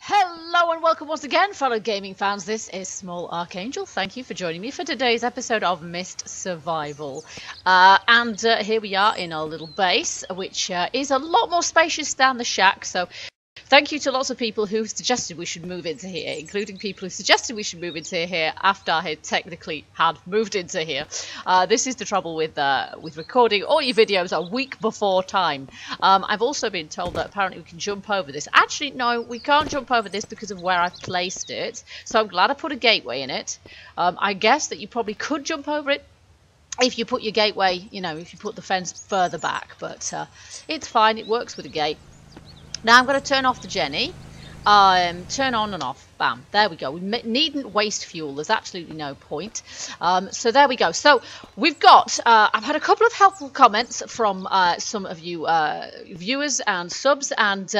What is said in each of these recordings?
Hello and welcome once again, fellow gaming fans. This is Small Archangel. Thank you for joining me for today's episode of Mist Survival. Here we are in our little base, which is a lot more spacious than the shack. So thank you to lots of people who suggested we should move into here, including people who suggested we should move into here after I had technically had moved into here. This is the trouble with recording all your videos a week before time. I've also been told that apparently we can jump over this. Actually, no, we can't jump over this because of where I've placed it. So I'm glad I put a gateway in it. I guess that you probably could jump over it if you put your gateway, if you put the fence further back. But it's fine, it works with a gate. Now I'm going to turn off the Jenny, turn on and off, bam, there we go. We needn't waste fuel, there's absolutely no point. So there we go. So we've got, I've had a couple of helpful comments from some of you viewers and subs, and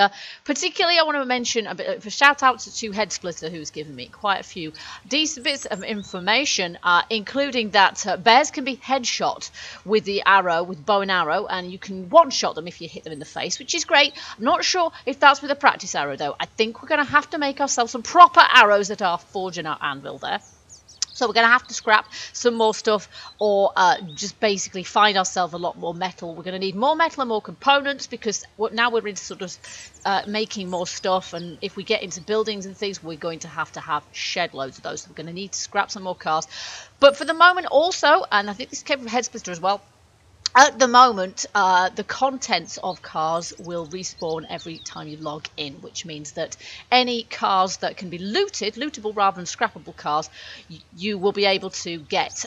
particularly I want to mention a bit of a shout out to Head Splitter, who's given me quite a few decent bits of information, including that bears can be headshot with the arrow, with bow and arrow, and you can one-shot them if you hit them in the face, which is great. I'm not sure if that's with a practice arrow though. I think we're going to have to make ourselves some proper arrows at our forge and our anvil there. So we're going to have to scrap some more stuff, or just basically find ourselves a lot more metal. We're going to need more metal and more components, because now we're into sort of making more stuff, and if we get into buildings and things, we're going to have shed loads of those. So we're going to need to scrap some more cars. But for the moment also, and I think this came from Head Splitter as well, at the moment, the contents of cars will respawn every time you log in, which means that any cars that can be lootable rather than scrappable cars, you will be able to get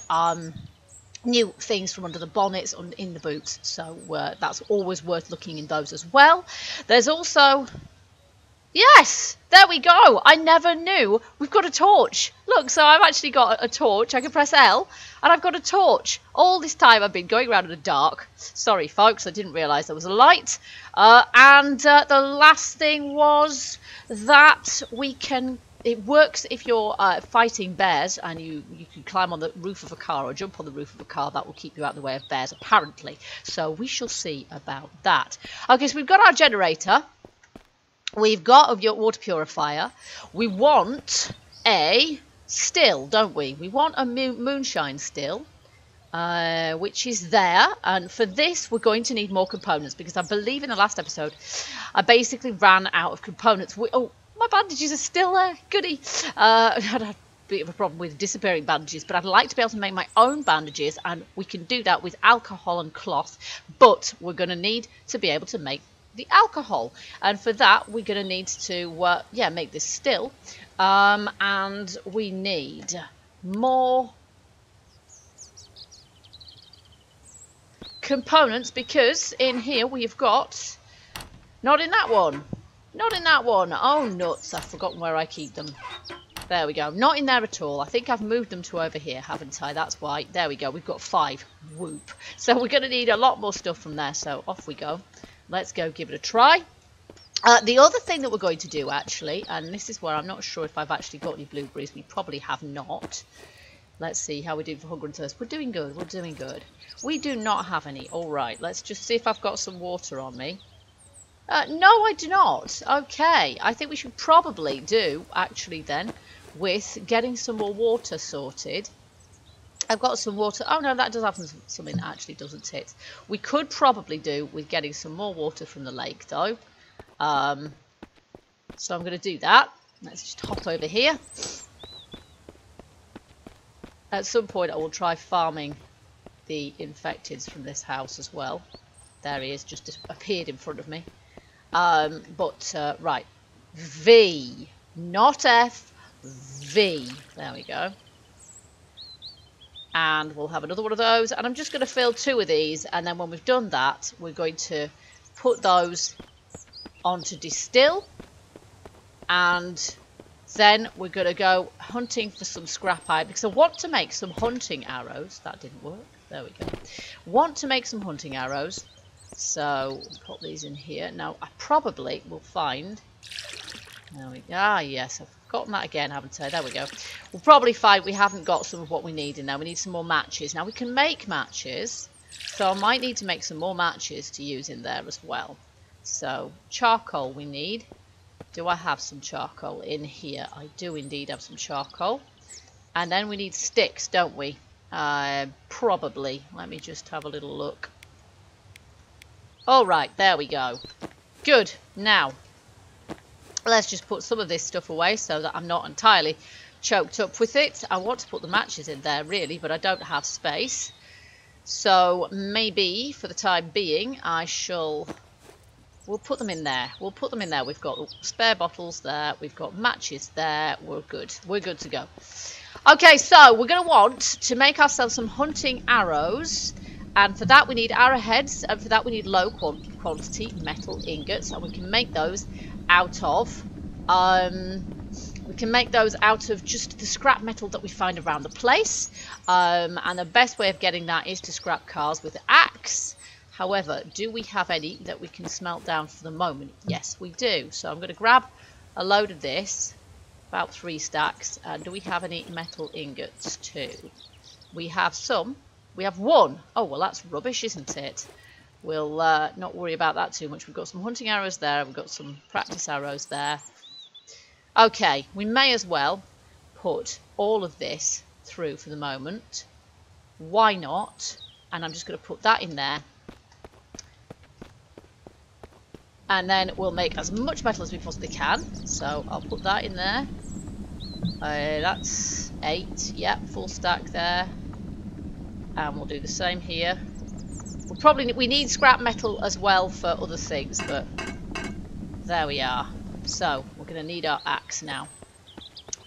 new things from under the bonnets or in the boots. So that's always worth looking in those as well. There's also... Yes, there we go. I never knew. We've got a torch. Look, so I've actually got a torch. I can press L and I've got a torch. All this time I've been going around in the dark. Sorry, folks, I didn't realise there was a light. The last thing was that we can... It works if you're fighting bears and you can climb on the roof of a car or jump on the roof of a car. That will keep you out of the way of bears, apparently. So we shall see about that. Okay, so we've got our generator. We've got a water purifier. We want a still, don't we? We want a moonshine still, which is there. And for this, we're going to need more components, because I believe in the last episode, I basically ran out of components. Oh, my bandages are still there. Goody. I had a bit of a problem with disappearing bandages, but I'd like to be able to make my own bandages, and we can do that with alcohol and cloth. But we're going to need to be able to make the alcohol, and for that we're going to need to make this still, and we need more components, because in here we've got not in that one, oh nuts, I've forgotten where I keep them. There we go, not in there at all. I think I've moved them to over here, haven't I? That's why. There we go, we've got 5. Whoop. So we're going to need a lot more stuff from there, so off we go. Let's go give it a try. The other thing that we're going to do, actually, and this is where I'm not sure if I've actually got any blueberries. We probably have not. Let's see how we do for hunger and thirst. We're doing good. We're doing good. We do not have any. All right. Let's just see if I've got some water on me. No, I do not. Okay. I think we should probably do, actually, then, with getting some more water sorted. I've got some water. Oh no, that does have something, actually, doesn't it? We could probably do with getting some more water from the lake, though. So I'm going to do that. Let's just hop over here. At some point, I will try farming the infecteds from this house as well. There he is, just appeared in front of me. Right. V, not F, V. There we go. And we'll have another one of those, and I'm just going to fill 2 of these, and then when we've done that, we're going to put those onto distill, and then we're going to go hunting for some scrap iron, because I want to make some hunting arrows. That didn't work. There we go. Want to make some hunting arrows, so we'll put these in here. Now I probably will find... There we go. Ah, yes, I've gotten that again, haven't I? There we go. We'll probably find we haven't got some of what we need in there. We need some more matches. Now, we can make matches, so I might need to make some more matches to use in there as well. So, charcoal we need. Do I have some charcoal in here? I do indeed have some charcoal. And then we need sticks, don't we? Probably. Let me just have a little look. All right, there we go. Good. Now, let's just put some of this stuff away so that I'm not entirely choked up with it. I want to put the matches in there, really, but I don't have space. So maybe, for the time being, we'll put them in there. We'll put them in there. We've got spare bottles there. We've got matches there. We're good. We're good to go. Okay, so we're going to want to make ourselves some hunting arrows. And for that we need arrowheads. And for that we need low quantity metal ingots. And we can make those out of... just the scrap metal that we find around the place. And the best way of getting that is to scrap cars with an axe. However, do we have any that we can smelt down for the moment? Yes, we do. So I'm going to grab a load of this, about 3 stacks. And do we have any metal ingots too? We have some. We have 1. Oh, well, that's rubbish, isn't it? We'll not worry about that too much. We've got some hunting arrows there. We've got some practice arrows there. Okay, we may as well put all of this through for the moment. Why not? And I'm just going to put that in there. And then we'll make as much metal as we possibly can. So I'll put that in there. That's 8. Yep, full stack there. And we'll do the same here. We need scrap metal as well for other things, but there we are. So we're going to need our axe now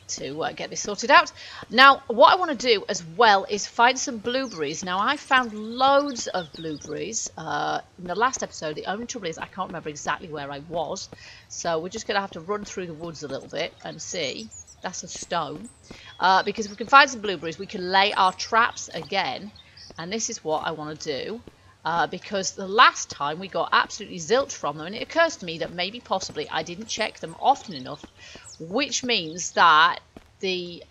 to get this sorted out. Now, what I want to do as well is find some blueberries. Now, I found loads of blueberries in the last episode. The only trouble is I can't remember exactly where I was. So we're just going to have to run through the woods a little bit and see. That's a stone. Because if we can find some blueberries, we can lay our traps again. And this is what I want to do. Because the last time we got absolutely zilch from them. And it occurs to me that maybe possibly I didn't check them often enough. Which means that they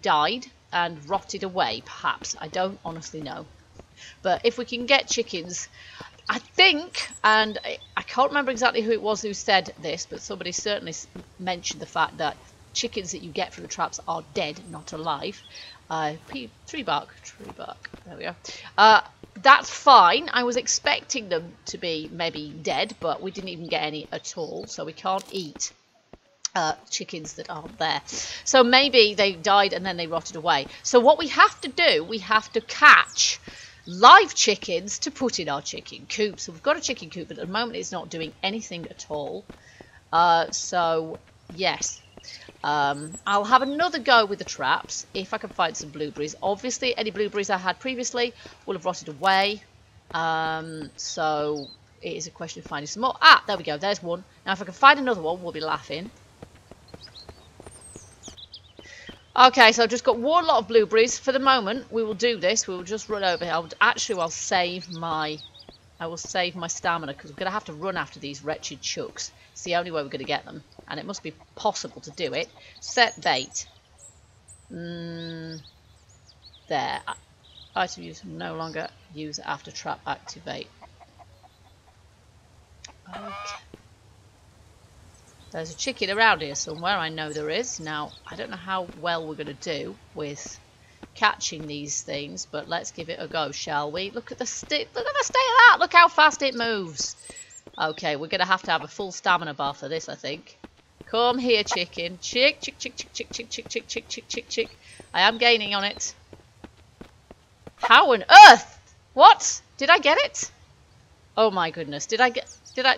died and rotted away, perhaps. I don't honestly know. But if we can get chickens, I think, and I can't remember exactly who it was who said this, but somebody certainly mentioned the fact that chickens that you get from the traps are dead, not alive. Tree bark, there we go. That's fine. I was expecting them to be maybe dead, but we didn't even get any at all, so we can't eat chickens that aren't there. So maybe they died and then they rotted away. So what we have to do, we have to catch live chickens to put in our chicken coop. So we've got a chicken coop, but at the moment it's not doing anything at all. So yes, I'll have another go with the traps if I can find some blueberries. Obviously any blueberries I had previously will have rotted away, so it is a question of finding some more. Ah, there we go, there's one. Now if I can find another one, we'll be laughing. Okay, so I've just got one lot of blueberries. For the moment, we will do this. We will just run over here. I'll save my stamina because we're going to have to run after these wretched chucks. It's the only way we're going to get them, and it must be possible to do it. Set bait. There. Item use no longer use after trap activate. Okay. There's a chicken around here somewhere, I know there is. Now, I don't know how well we're going to do with catching these things, but let's give it a go, shall we? Look at the state of that! Look how fast it moves! Okay, we're going to have a full stamina bar for this, I think. Come here, chicken. Chick. I am gaining on it. How on earth? What? Did I get it? Oh my goodness, did I?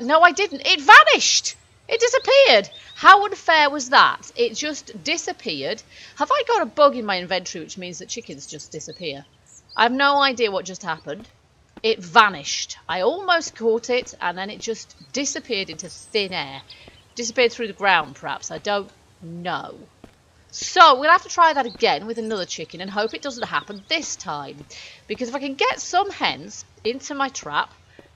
No, I didn't. It vanished! It disappeared. How unfair was that? It just disappeared. Have I got a bug in my inventory which means that chickens just disappear? I have no idea what just happened. It vanished. I almost caught it and then it just disappeared into thin air. Disappeared through the ground perhaps. I don't know. So we'll have to try that again with another chicken and hope it doesn't happen this time. Because if I can get some hens into my trap,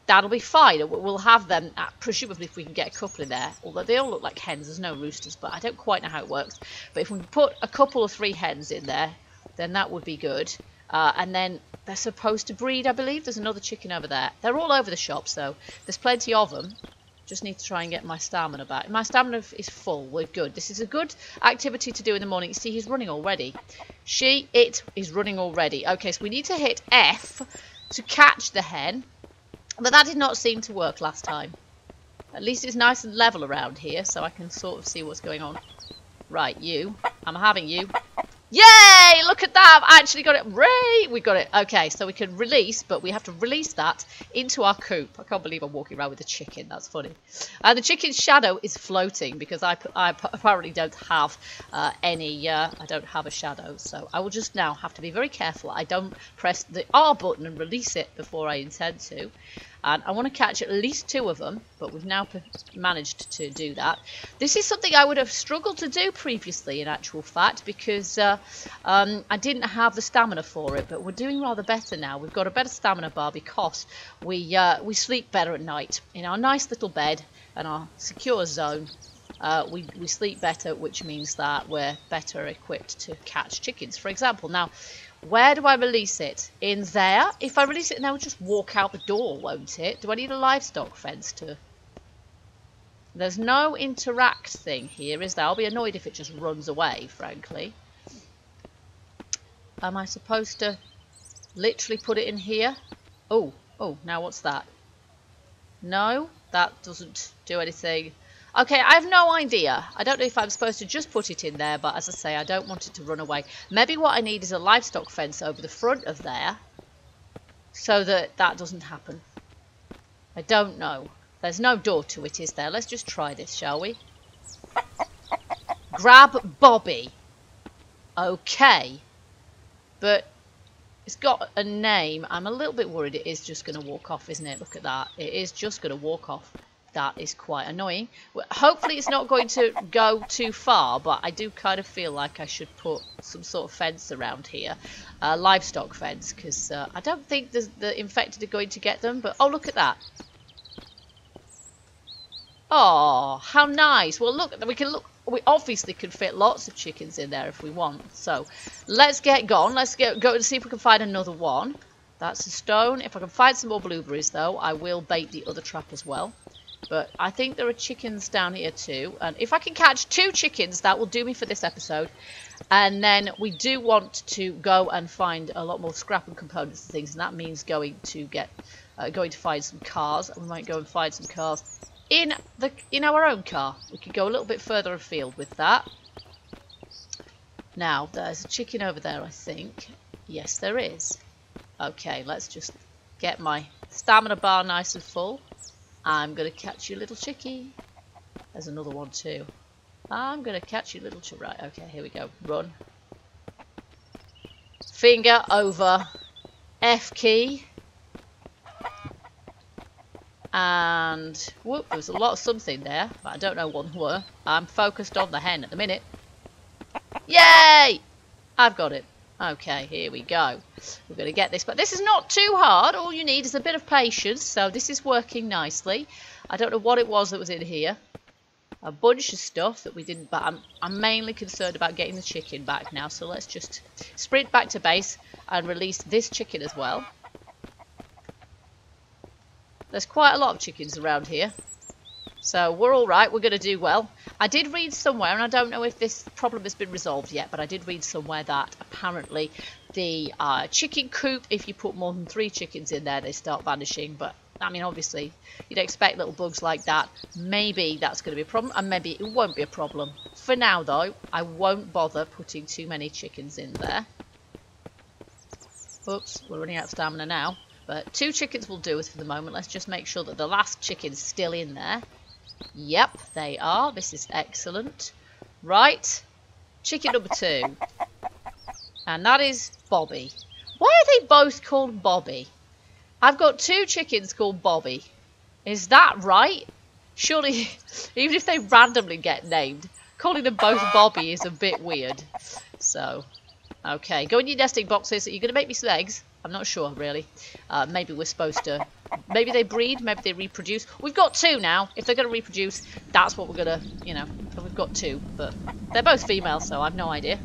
that'll be fine. We'll have them, presumably if we can get a couple in there. Although they all look like hens, there's no roosters, but I don't quite know how it works. But if we can put a couple or 3 hens in there, then that would be good. And then they're supposed to breed, I believe. There's another chicken over there. They're all over the shop, so there's plenty of them. Just need to try and get my stamina back. My stamina is full. We're good. This is a good activity to do in the morning. See, he's running already. It is running already. Okay, so we need to hit F to catch the hen. But that did not seem to work last time. At least it's nice and level around here, so I can sort of see what's going on. Right, you. I'm having you. Yay! Look at that! I've actually got it. Ray! We got it. Okay, so we can release, but we have to release that into our coop. I can't believe I'm walking around with a chicken. That's funny. The chicken's shadow is floating because I apparently don't have I don't have a shadow. So I will just now have to be very careful. I don't press the R button and release it before I intend to. And I want to catch at least 2 of them, but we've now managed to do that. This is something I would have struggled to do previously, in actual fact, because I didn't have the stamina for it, but we're doing rather better now. We've got a better stamina bar because we sleep better at night. In our nice little bed and our secure zone, we sleep better, which means that we're better equipped to catch chickens, for example. Now, where do I release it? In there? If I release it now, it'll just walk out the door, won't it? Do I need a livestock fence to... There's no interact thing here, is there? I'll be annoyed if it just runs away, frankly. Am I supposed to literally put it in here? Oh, now what's that? No, that doesn't do anything. Okay, I have no idea. I don't know if I'm supposed to just put it in there, but as I say, I don't want it to run away. Maybe what I need is a livestock fence over the front of there so that that doesn't happen. I don't know. There's no door to it, is there? Let's just try this, shall we? Grab Bobby. Okay. But it's got a name. I'm a little bit worried it is just going to walk off, isn't it? Look at that. It is just going to walk off. That is quite annoying. Hopefully it's not going to go too far, but I do kind of feel like I should put some sort of fence around here. Livestock fence, because I don't think the infected are going to get them. But oh, look at that. Oh, how nice. Well, look, we obviously can fit lots of chickens in there if we want. So let's get gone. Let's go and see if we can find another one. That's a stone. If I can find some more blueberries, though, I will bait the other trap as well. But I think there are chickens down here too. And if I can catch 2 chickens, that will do me for this episode. And then we do want to go and find a lot more scrap and components and things. And that means going to find some cars. We might go and find some cars in our own car. We could go a little bit further afield with that. Now, there's a chicken over there, I think. Yes, there is. Okay, let's just get my stamina bar nice and full. I'm going to catch you, little chickie. There's another one too. I'm going to catch you, little chickie. Right, okay, here we go. Run. Finger over F key. And, whoop, there was a lot of something there, but I don't know what they were. I'm focused on the hen at the minute. Yay! I've got it. Okay, here we go. We're going to get this, but this is not too hard. All you need is a bit of patience, so this is working nicely. I don't know what it was that was in here. A bunch of stuff that we didn't, but I'm mainly concerned about getting the chicken back now, so let's just sprint back to base and release this chicken as well. There's quite a lot of chickens around here. So we're all right. We're going to do well. I did read somewhere, and I don't know if this problem has been resolved yet, but I did read somewhere that apparently the chicken coop, if you put more than 3 chickens in there, they start vanishing. But, I mean, obviously, you'd expect little bugs like that. Maybe that's going to be a problem, and maybe it won't be a problem. For now, though, I won't bother putting too many chickens in there. Oops, we're running out of stamina now. But 2 chickens will do us for the moment. Let's just make sure that the last chicken's still in there. Yep, they are. This is excellent. Right. Chicken number 2. And that is Bobby. Why are they both called Bobby? I've got 2 chickens called Bobby. Is that right? Surely, even if they randomly get named, calling them both Bobby is a bit weird. So, okay. Go in your nesting boxes. Are you going to make me some eggs? I'm not sure, really. Maybe we're supposed to... Maybe they breed, maybe they reproduce. We've got 2 now. If they're going to reproduce, that's what we're going to, you know... We've got 2, but they're both female, so I've no idea.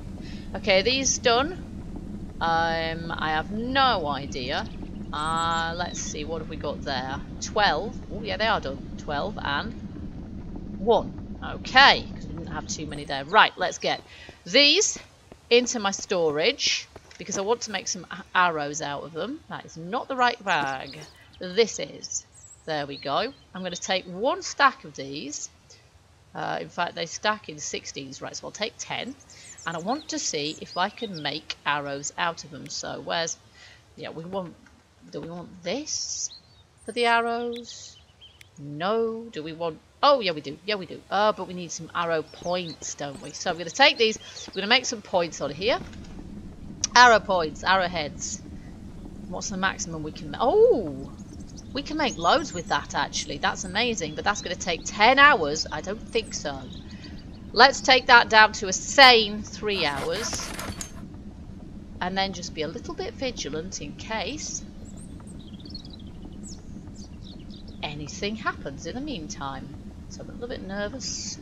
Okay, are these done? I have no idea. Let's see, what have we got there? 12. Oh, yeah, they are done. 12 and 1. Okay, because we didn't have too many there. Right, let's get these into my storage because I want to make some arrows out of them. That is not the right bag. This is. There we go. I'm going to take 1 stack of these. In fact, they stack in 16s, right? So I'll take 10. And I want to see if I can make arrows out of them. So where's... Yeah, we want... Do we want this for the arrows? No. Do we want... Oh, yeah, we do. Yeah, we do. But we need some arrow points, don't we? So I'm going to take these. We're going to make some points on here. Arrow points, arrowheads. What's the maximum we can... Oh! We can make loads with that, actually. That's amazing. But that's going to take 10 hours. I don't think so. Let's take that down to a sane 3 hours. And then just be a little bit vigilant in case anything happens in the meantime. So I'm a little bit nervous.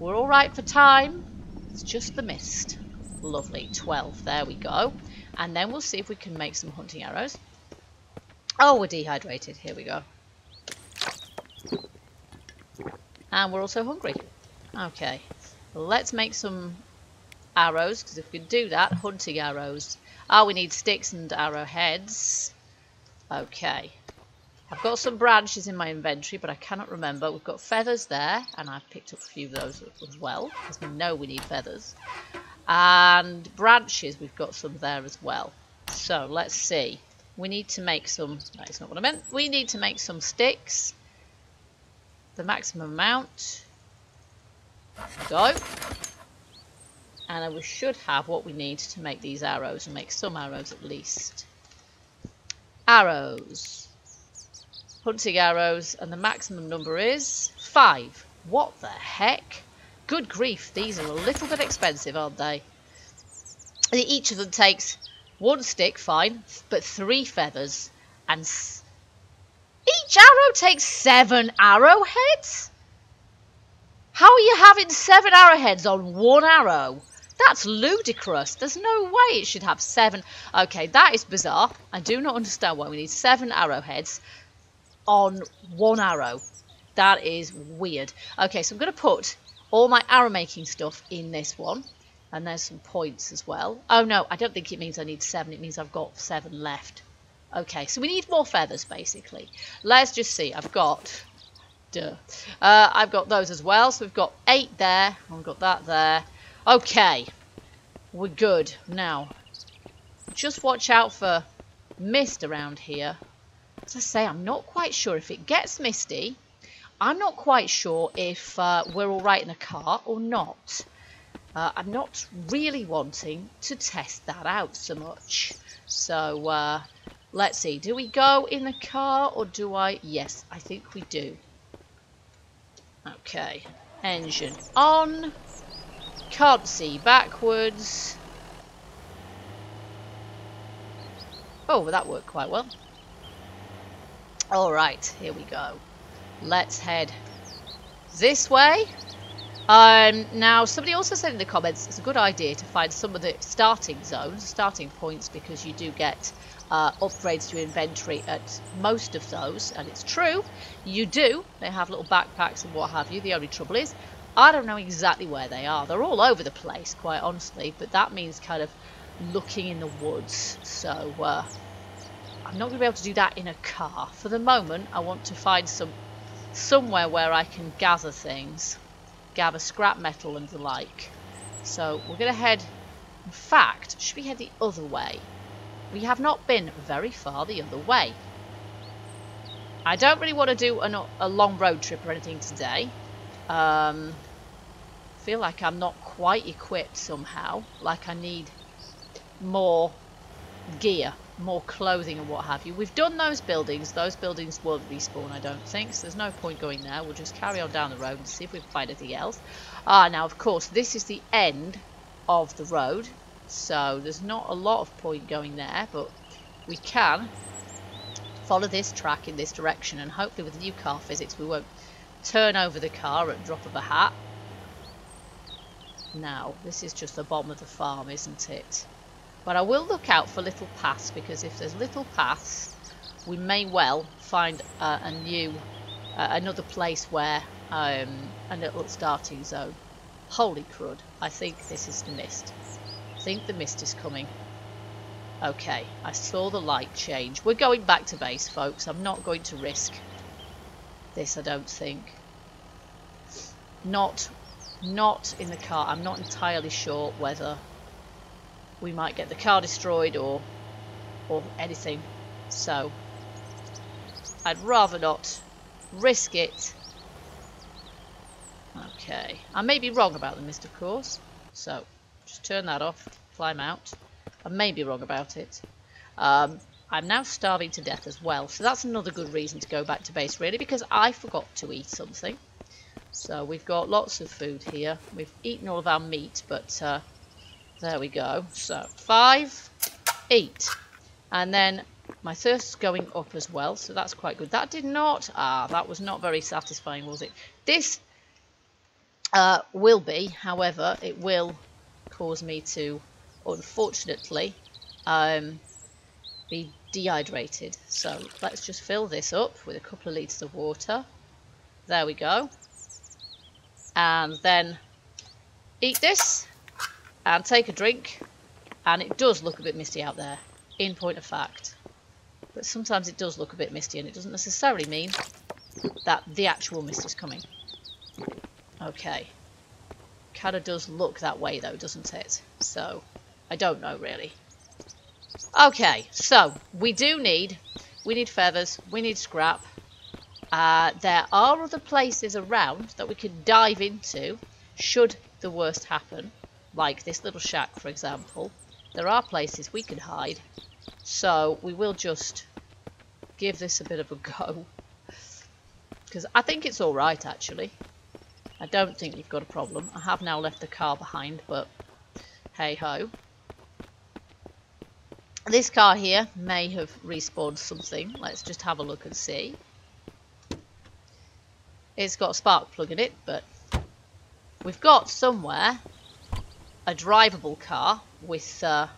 We're all right for time. It's just the mist. Lovely. 12. There we go. And then we'll see if we can make some hunting arrows. Oh, we're dehydrated. Here we go. And we're also hungry. Okay. Let's make some arrows, because if we can do that, hunting arrows. Oh, we need sticks and arrowheads. Okay. I've got some branches in my inventory, but I cannot remember. We've got feathers there, and I've picked up a few of those as well, because we know we need feathers. And branches, we've got some there as well. So, let's see. We need to make some... That is not what I meant. We need to make some sticks. The maximum amount. Go. And then we should have what we need to make these arrows, and make some arrows at least. Arrows. Hunting arrows, and the maximum number is 5. What the heck? Good grief, these are a little bit expensive, aren't they? Each of them takes 1 stick, fine, but 3 feathers. And each arrow takes 7 arrowheads? How are you having 7 arrowheads on 1 arrow? That's ludicrous. There's no way it should have 7. Okay, that is bizarre. I do not understand why we need 7 arrowheads on 1 arrow. That is weird. Okay, so I'm going to put all my arrow making stuff in this one. And there's some points as well. Oh no, I don't think it means I need 7. It means I've got 7 left. Okay, so we need more feathers basically. Let's just see. I've got... I've got those as well. So we've got 8 there. We've got that there. Okay. We're good. Now, just watch out for mist around here. As I say, I'm not quite sure if it gets misty. I'm not quite sure if we're all right in a car or not. I'm not really wanting to test that out so much. So, let's see. Do we go in the car or do I... Yes, I think we do. Okay. Engine on. Can't see backwards. Oh, well, that worked quite well. Alright, here we go. Let's head this way. Now, somebody also said in the comments it's a good idea to find some of the starting zones, starting points, because you do get upgrades to your inventory at most of those. And it's true, you do. They have little backpacks and what have you. The only trouble is, I don't know exactly where they are. They're all over the place, quite honestly, but that means kind of looking in the woods. So, I'm not going to be able to do that in a car. For the moment, I want to find somewhere where I can gather things. Gather scrap metal and the like. So, we're going to head... In fact, should we head the other way? We have not been very far the other way. I don't really want to do a long road trip or anything today. Feel like I'm not quite equipped somehow. Like I need more gear, more clothing and what have you. We've done those buildings. Those buildings won't respawn, I don't think. So there's no point going there. We'll just carry on down the road and see if we can find anything else. Now, of course, this is the end of the road. So there's not a lot of point going there. But we can follow this track in this direction. And hopefully with the new car physics, we won't turn over the car at the drop of a hat. Now, this is just the bottom of the farm, isn't it? But I will look out for little paths, because if there's little paths, we may well find another place where a little starting zone. Holy crud! I think this is the mist. I think the mist is coming. Okay, I saw the light change. We're going back to base, folks. I'm not going to risk this, I don't think. Not in the car. I'm not entirely sure whether we might get the car destroyed or anything. So I'd rather not risk it. Okay, I may be wrong about the mist, of course. So just turn that off, climb out. I may be wrong about it. I'm now starving to death as well, so that's another good reason to go back to base, really, because I forgot to eat something. So we've got lots of food here. We've eaten all of our meat, but there we go. So 5, eat. And then my thirst's going up as well, so that's quite good. That did not... that was not very satisfying, was it? This will be, however, it will cause me to, unfortunately, be dehydrated. So let's just fill this up with a couple of litres of water. There we go. And then eat this and take a drink. And it does look a bit misty out there, in point of fact. But sometimes it does look a bit misty, and it doesn't necessarily mean that the actual mist is coming. Okay. Kind of does look that way though, doesn't it? So, I don't know really. Okay, so we need feathers, we need scrap. There are other places around that we could dive into should the worst happen. Like this little shack, for example. There are places we could hide. So we will just give this a bit of a go. Because I think it's alright, actually. I don't think we've got a problem. I have now left the car behind, but hey-ho. This car here may have respawned something. Let's just have a look and see. It's got a spark plug in it, but we've got somewhere a drivable car with some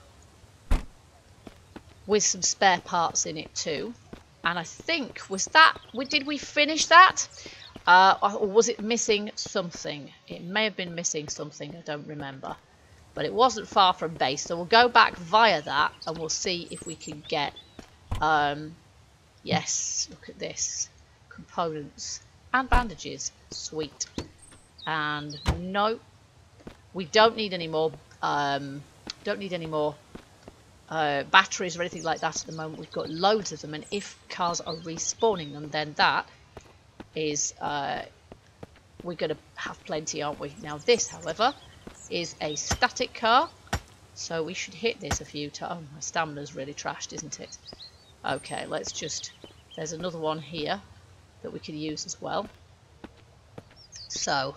spare parts in it too. And I think, did we finish that? Or was it missing something? It may have been missing something, I don't remember. But it wasn't far from base, so we'll go back via that and we'll see if we can get... yes, look at this. Components and bandages. Sweet. And no, we don't need any more... batteries or anything like that at the moment. We've got loads of them, and if cars are respawning them, then that is we're going to have plenty, aren't we? Now this, however, is a static car, so we should hit this a few times. Oh, my stamina's really trashed, isn't it? Okay, let's just... There's another one here that we can use as well. So,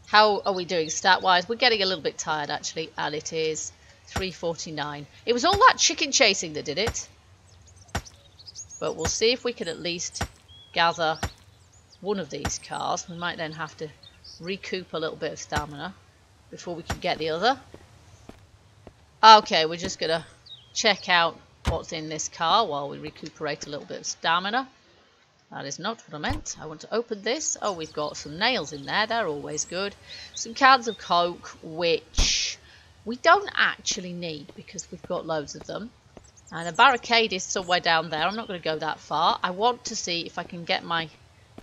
how are we doing stat-wise? We're getting a little bit tired, actually, and it is 3:49. It was all that chicken chasing that did it. But we'll see if we can at least gather one of these cars. We might then have to recoup a little bit of stamina before we can get the other. Okay, we're just going to check out what's in this car while we recuperate a little bit of stamina. That is not what I meant. I want to open this. Oh, we've got some nails in there. They're always good. Some cans of Coke, which we don't actually need because we've got loads of them. And a barricade is somewhere down there. I'm not going to go that far. I want to see if I can get my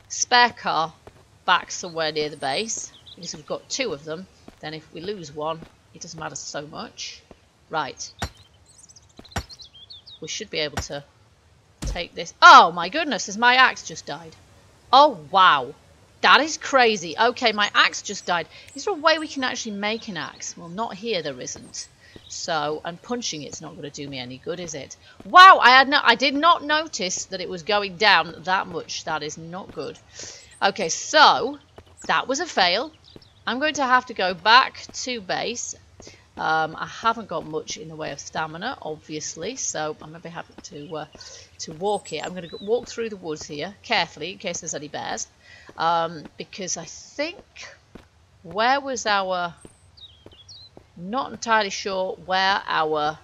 spare car back somewhere near the base. Because we've got two of them. Then if we lose one, it doesn't matter so much. Right. We should be able to take this. Oh my goodness, has my axe just died? Oh wow. That is crazy. Okay, my axe just died. Is there a way we can actually make an axe? Well, not here, there isn't. So, and punching it's not going to do me any good, is it? Wow, I did not notice that it was going down that much. That is not good. Okay, so that was a fail. I'm going to have to go back to base. I haven't got much in the way of stamina, obviously, so I'm going to be happy to walk it. I'm going to walk through the woods here carefully in case there's any bears, because I think where was our... Not entirely sure where our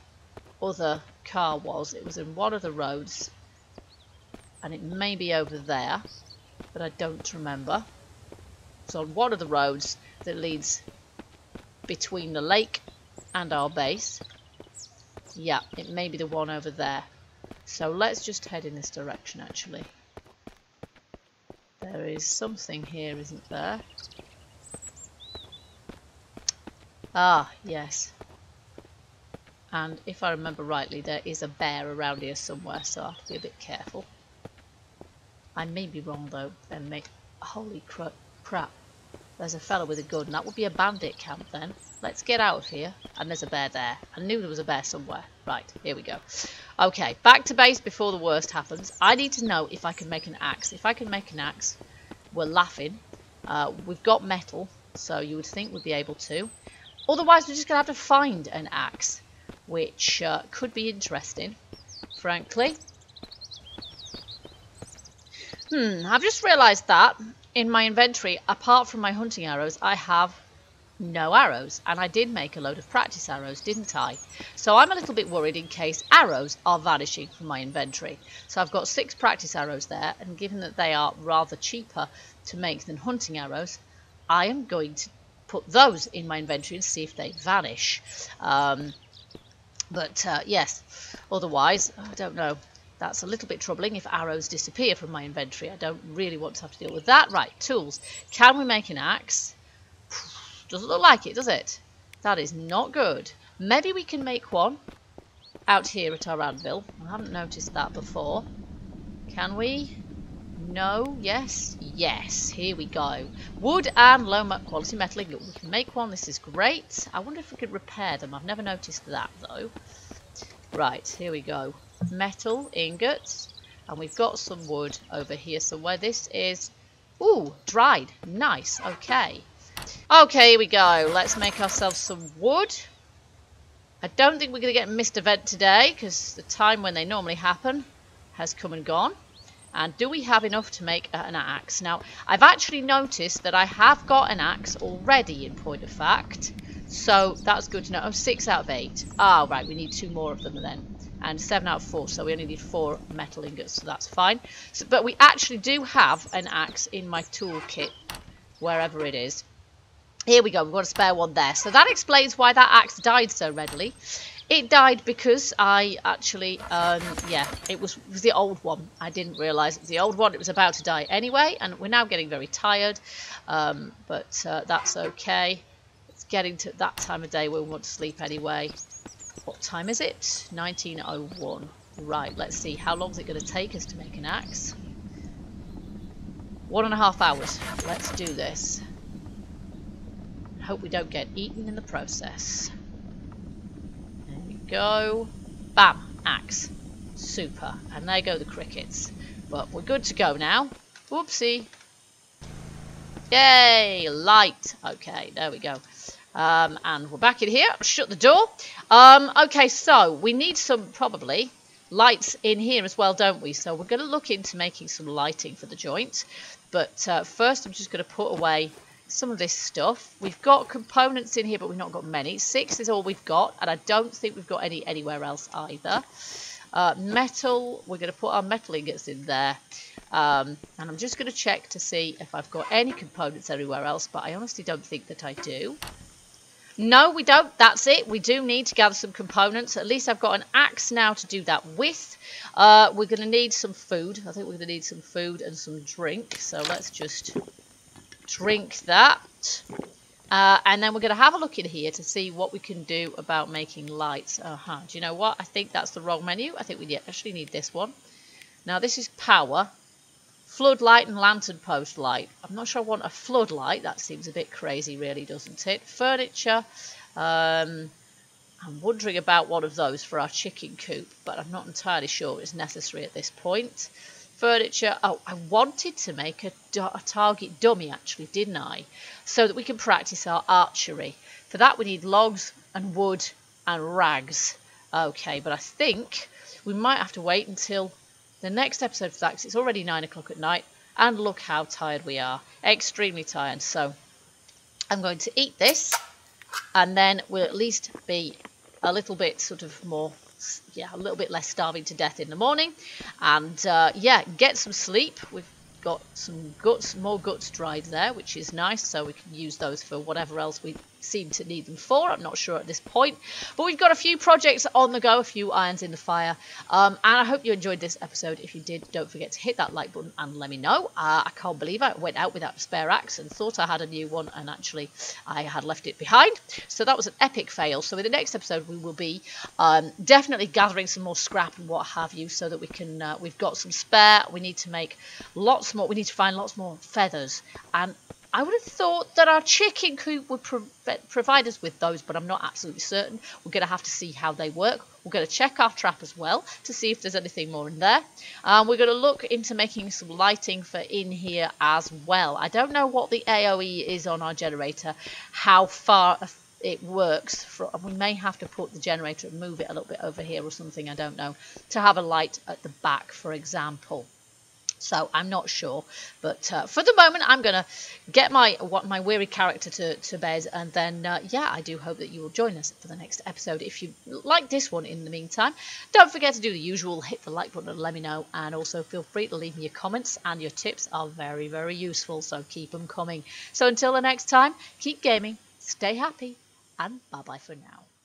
other car was. It was in one of the roads, and it may be over there, but I don't remember. It's on one of the roads that leads between the lake and our base. Yeah, it may be the one over there. So let's just head in this direction, actually. There is something here, isn't there? Ah, yes. And if I remember rightly, there is a bear around here somewhere, so I have to be a bit careful. I may be wrong, though, and make... Holy crap. There's a fella with a gun. That would be a bandit camp, then. Let's get out of here. And there's a bear there. I knew there was a bear somewhere. Right, here we go. Okay, back to base before the worst happens. I need to know if I can make an axe. If I can make an axe, we're laughing. We've got metal, so you would think we'd be able to. Otherwise, we're just going to have to find an axe, which could be interesting, frankly. I've just realised that in my inventory, apart from my hunting arrows, I have no arrows. And I did make a load of practice arrows, didn't I? So I'm a little bit worried in case arrows are vanishing from my inventory. So I've got 6 practice arrows there, and given that they are rather cheaper to make than hunting arrows, I am going to put those in my inventory and see if they vanish. Yes, otherwise, I don't know. That's a little bit troubling if arrows disappear from my inventory. I don't really want to have to deal with that. Right, tools. Can we make an axe? Doesn't look like it, does it? That is not good. Maybe we can make one out here at our anvil. I haven't noticed that before. Can we? No, yes, yes. Here we go. Wood and low quality metal ingot. We can make one. This is great. I wonder if we could repair them. I've never noticed that, though. Right, here we go. Metal ingots, and we've got some wood over here somewhere. This is, ooh, dried. Nice. Okay, here we go. Let's make ourselves some wood. I don't think we're going to get a missed event today because the time when they normally happen has come and gone. And do we have enough to make an axe? Now, I've actually noticed that I have got an axe already, in point of fact, so that's good to know. Oh, 6 out of 8. Ah, right, we need 2 more of them then. And 7 out of 4, so we only need 4 metal ingots, so that's fine. But we actually do have an axe in my toolkit, wherever it is. Here we go, we've got a spare one there. So that explains why that axe died so readily. It died because I actually, yeah, it was the old one. I didn't realise it was the old one. It was about to die anyway, and we're now getting very tired, but that's okay. It's getting to that time of day where we want to sleep anyway. What time is it? 19:01. Right, let's see. How long is it going to take us to make an axe? 1.5 hours. Let's do this. Hope we don't get eaten in the process. There we go. Bam! Axe. Super. And there go the crickets. But we're good to go now. Whoopsie. Yay! Light. Okay, there we go. And we're back in here. Shut the door. Okay, so we need some, probably, lights in here as well, don't we? So we're going to look into making some lighting for the joint. But first I'm just going to put away some of this stuff. We've got components in here, but we've not got many. 6 is all we've got, and I don't think we've got any anywhere else either. Metal, we're going to put our metal ingots in there. And I'm just going to check to see if I've got any components anywhere else, but I honestly don't think that I do. No, we don't. That's it. We do need to gather some components. At least I've got an axe now to do that with. We're going to need some food. I think we're going to need some food and some drink. So let's just drink that. And then we're going to have a look in here to see what we can do about making lights. Do you know what? I think that's the wrong menu. I think we actually need this one. Now, this is power. Floodlight and lantern post light. I'm not sure I want a floodlight. That seems a bit crazy, really, doesn't it? Furniture. I'm wondering about one of those for our chicken coop, but I'm not entirely sure it's necessary at this point. Furniture. Oh, I wanted to make a target dummy, actually, didn't I? So that we can practice our archery. For that, we need logs and wood and rags. Okay, but I think we might have to wait until the next episode for that, because it's already 9 o'clock at night, and look how tired we are. Extremely tired. So I'm going to eat this, and then we'll at least be a little bit sort of more yeah, a little bit less starving to death in the morning. And yeah, get some sleep. We've got some guts, more guts dried there, which is nice, so we can use those for whatever else we seem to need them for. I'm not sure at this point, but we've got a few projects on the go, a few irons in the fire, and I hope you enjoyed this episode. If you did, don't forget to hit that like button and let me know. I can't believe I went out without a spare axe and thought I had a new one, and actually I had left it behind, so that was an epic fail. So in the next episode we will be definitely gathering some more scrap and what have you, so that we can we've got some spare. We need to make lots more, we need to find lots more feathers, and I would have thought that our chicken coop would provide us with those, but I'm not absolutely certain. We're going to have to see how they work. We're going to check our trap as well to see if there's anything more in there. We're going to look into making some lighting for in here as well. I don't know what the AOE is on our generator, how far it works. We may have to put the generator and move it a little bit over here or something, I don't know, to have a light at the back, for example. So I'm not sure, but for the moment I'm going to get my weary character to bed, and then yeah, I do hope that you will join us for the next episode. If you like this one in the meantime, don't forget to do the usual, hit the like button and let me know, and also feel free to leave me your comments, and your tips are very, very useful, so keep them coming. So until the next time, keep gaming, stay happy, and bye bye for now.